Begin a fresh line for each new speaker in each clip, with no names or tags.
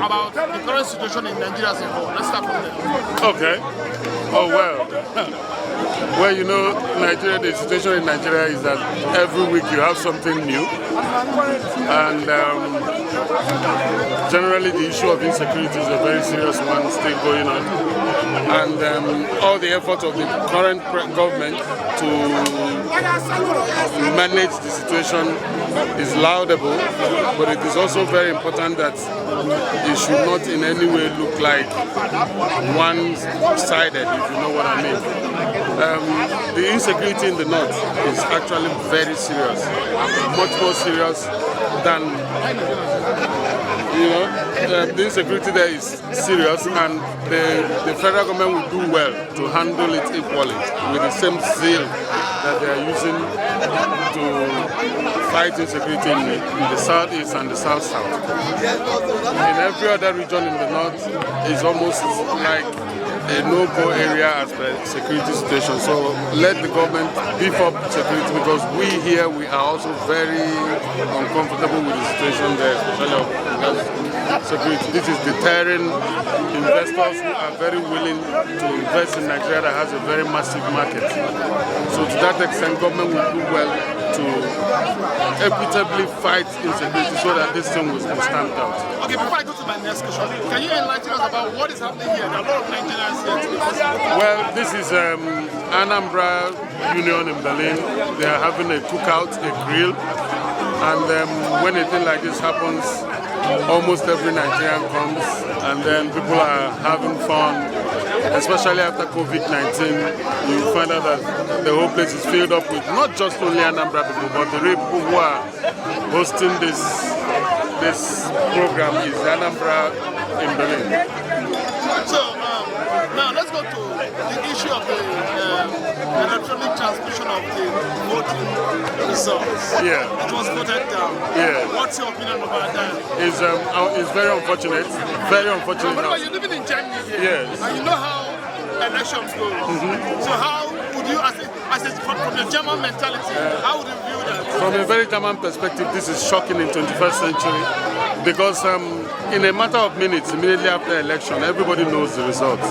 about the current situation in Nigeria as a whole. Let's start from there.
Okay. Oh, well. Well, you know, Nigeria, the situation in Nigeria is that every week you have something new. And generally the issue of insecurity is a very serious one still going on. And all the efforts of the current government to manage the situation is laudable, but it is also very important that it should not in any way look like one-sided, if you know what I mean. The insecurity in the north is actually very serious, much more serious than, you know, the insecurity there is serious, and the federal government will do well to handle it equally with the same zeal that they are using to fight insecurity in the southeast and the south-south. In every other region in the north is almost like a no-go area as per security situation. So let the government beef up security, because we here, we are also very uncomfortable with the situation there, especially because security. This is deterring investors who are very willing to invest in Nigeria that has a very massive market. So to that extent, government will do well to equitably fight insecurity so that this thing will be stamped out.
Okay, before I go to my next question, can you enlighten us about what is happening here? There are a lot of Nigerians here today.
Well, this is Anambra Union in Berlin. They are having a cookout, a grill, and when a thing like this happens, almost every Nigerian comes, and then people are having fun. Especially after COVID-19, you find out that the whole place is filled up with not just only Anambra people, but the real people who are hosting this program is Anambra in Berlin.
So now let's go to the issue of the electronic transmission of the voting results.
Yeah.
It was voted down.
Yeah.
What's your opinion about that?
It's very unfortunate. Very unfortunate.
But you're living in Germany here.
Yes.
And you know how elections go. So how would you, from your German mentality, how would you view that?
From a very German perspective, this is shocking in 21st century, because in a matter of minutes, immediately after election, everybody knows the results.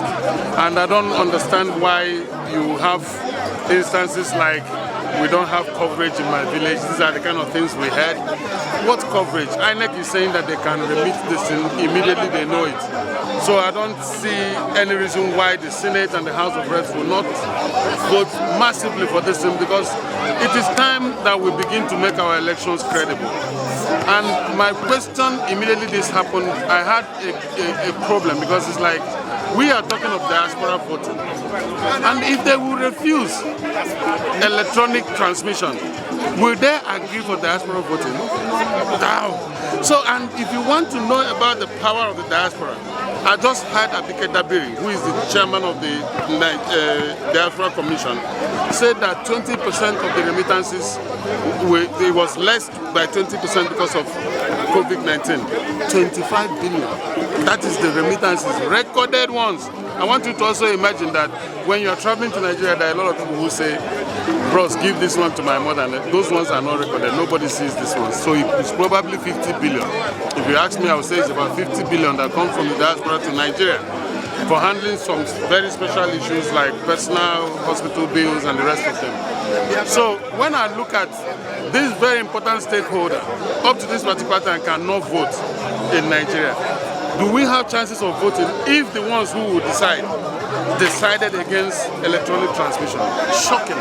And I don't understand why you have instances like, we don't have coverage in my village. These are the kind of things we had. What coverage? INEC is saying that they can remit this thing immediately they know it. So I don't see any reason why the Senate and the House of Reps will not vote massively for this thing, because it is time that we begin to make our elections credible. And my question, immediately this happened, I had a problem, because it's like, we are talking of diaspora voting. And if they will refuse electronic transmission, will they agree for diaspora voting? No. So, and if you want to know about the power of the diaspora, I just heard Abike Dabiri, who is the chairman of the Diaspora Commission, said that 20% of the remittances, it was less by 20% because of COVID-19. 25 billion. That is the remittances, recorded ones. I want you to also imagine that when you're traveling to Nigeria, there are a lot of people who say, bros, give this one to my mother. Those ones are not recorded. Nobody sees this one. So it's probably 50 billion. If you ask me, I would say it's about 50 billion that come from the diaspora to Nigeria for handling some very special issues like personal hospital bills and the rest of them. So when I look at this very important stakeholder, up to this particular time cannot vote in Nigeria, do we have chances of voting if the ones who will decided against electronic transmission? Shocking.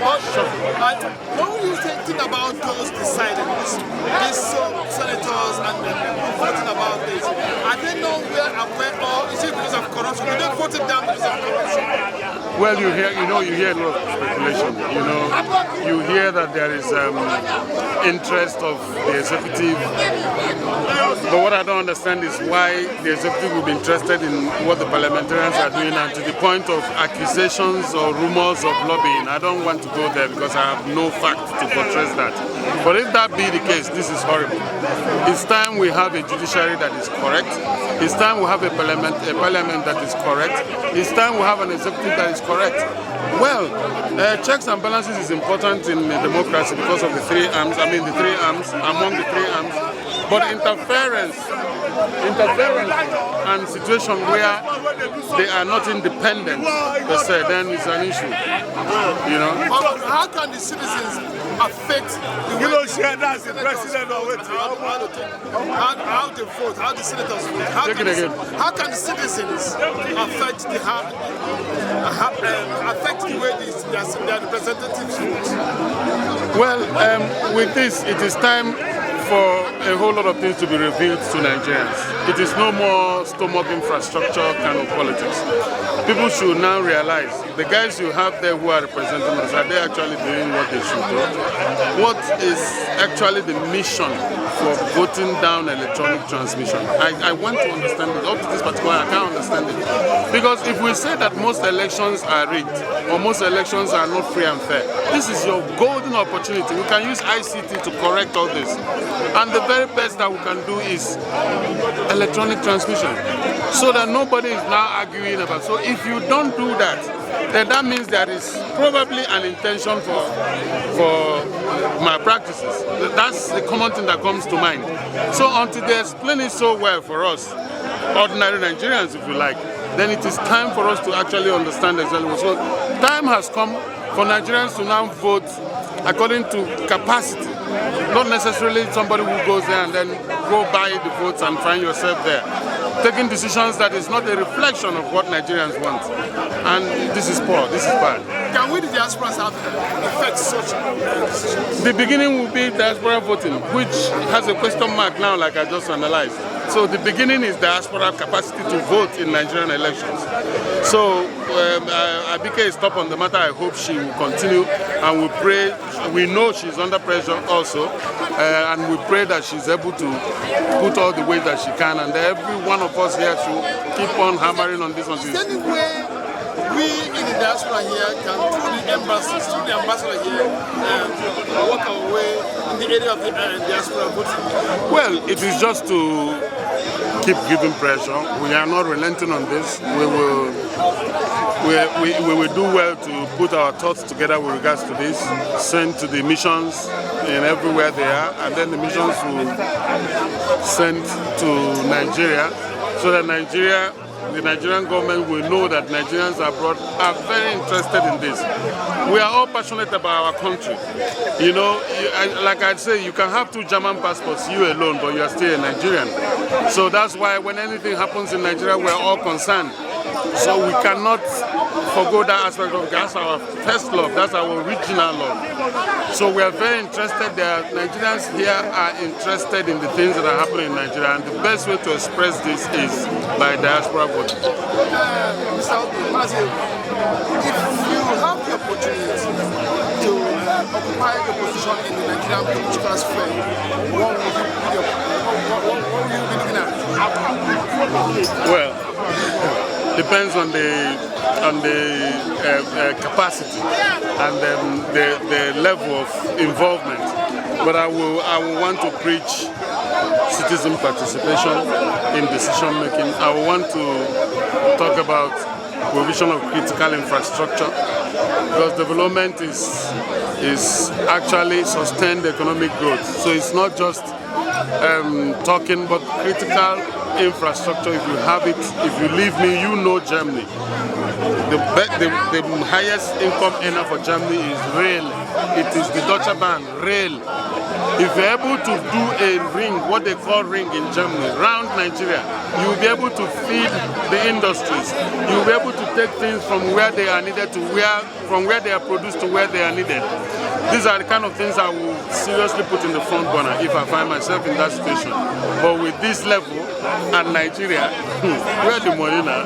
What would you think about those deciding this? These senators and people voting about this, are they nowhere aware, or is it because of corruption? Did they vote it down because of corruption?
Well, you hear a lot of speculation. You hear that there is interest of the executive. But what I don't understand is why the executive will be interested in what the parliamentarians are doing, and to the point of accusations or rumors of lobbying. I don't want to go there because I have no fact to buttress that. But if that be the case, this is horrible. It's time we have a judiciary that is correct. It's time we have a parliament that is correct. It's time we have an executive that is correct. Well, checks and balances is important in democracy because of the three arms. Among the three arms, But interference and situation where they are not independent, per se, then it's an issue. You know.
But how can the citizens affect the way the
that's the president of it.
how they vote, how the senators vote? How can the citizens affect the way their representatives vote?
Well, with this, it is time for a whole lot of things to be revealed to Nigerians. It is no more stomach infrastructure kind of politics. People should now realize the guys you have there who are representing us, are they actually doing what they should do? What is actually the mission for voting down electronic transmission? I want to understand it. Up to this particular, I can't understand it. Because if we say that most elections are rigged or most elections are not free and fair, this is your golden opportunity. We can use ICT to correct all this. And the very best that we can do is electronic transmission, so that nobody is now arguing about. So if you don't do that, then that means there is probably an intention for malpractices. That's the common thing that comes to mind. So until they explain it so well for us, ordinary Nigerians, if you like, then it is time for us to actually understand exactly. So time has come for Nigerians to now vote according to capacity. Not necessarily somebody who goes there and then go buy the votes and find yourself there. Taking decisions that is not a reflection of what Nigerians want. And this is poor, this is bad.
Can we, the diasporans, have affect such decisions?
The beginning will be diaspora voting, which has a question mark now, like I just analyzed. So the beginning is diaspora capacity to vote in Nigerian elections. So Abike is top on the matter. I hope she will continue, and we pray. We know she's under pressure also, and we pray that she's able to put all the weight that she can, and every one of us here should keep on hammering on this one.
Is there any way we in the diaspora here can, through the embassies, through the ambassador here, work our way in the area of the diaspora voting?
Well, it is just to keep giving pressure. We are not relenting on this. We will do well to put our thoughts together with regards to this, send to the missions in everywhere they are, and then the missions will send to Nigeria, so that the Nigerian government will know that Nigerians abroad are very interested in this. We are all passionate about our country. You know, like I'd say, you can have 2 German passports, you alone, but you are still a Nigerian. So that's why when anything happens in Nigeria, we're all concerned. So we cannot forgo that aspect of that's our first love, that's our original love. So we are very interested there. Nigerians here are interested in the things that are happening in Nigeria, and the best way to express this is by diaspora voting.
Mr. Mazi, if you have the opportunity to occupy the position in the Nigerian political sphere, what would you be looking at?
Well, depends on the capacity and the level of involvement. But I will want to preach citizen participation in decision making. I will want to talk about provision of critical infrastructure, because development is actually sustained economic growth. So it's not just talking, but critical infrastructure. If you have it, if you leave me, you know Germany. The highest income earner for Germany is rail. It is the Deutsche Bahn, rail. If you're able to do a ring, what they call ring in Germany, round Nigeria, you'll be able to feed the industries. You'll be able to take things from where they are needed to from where they are produced to where they are needed. These are the kind of things I will seriously put in the front burner if I find myself in that situation. But with this level and Nigeria, where the money now?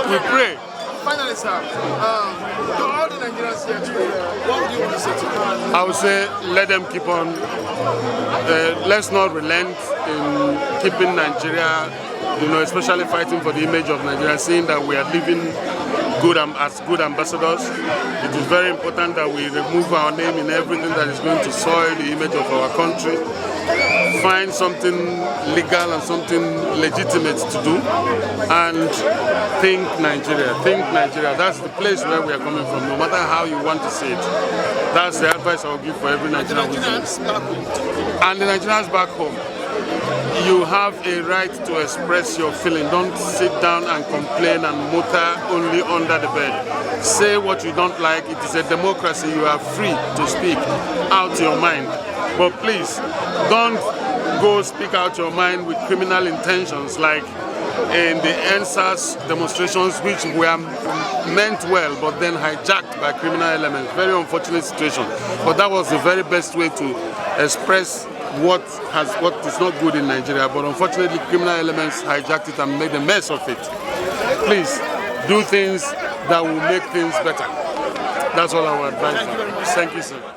We pray.
Finally, sir, to all the Nigerians here today, what would you want to say to them?
I would say let them keep on. Let's not relent in keeping Nigeria, especially fighting for the image of Nigeria, seeing that we are living as good ambassadors. It is very important that we remove our name in everything that is going to soil the image of our country. Find something legal and something legitimate to do, and think Nigeria, think Nigeria. That's the place where we are coming from, no matter how you want to say it. That's the advice I will give for every Nigerian. And the Nigerians back home, you have a right to express your feeling. Don't sit down and complain and mutter only under the bed. Say what you don't like. It is a democracy. You are free to speak out your mind. But please, don't go speak out your mind with criminal intentions, like in the NSAS demonstrations, which were meant well but then hijacked by criminal elements. Very unfortunate situation. But that was the very best way to express what is not good in Nigeria. But unfortunately, criminal elements hijacked it and made a mess of it. Please do things that will make things better. That's all I would advise.
Thank you very much.
Thank you, sir.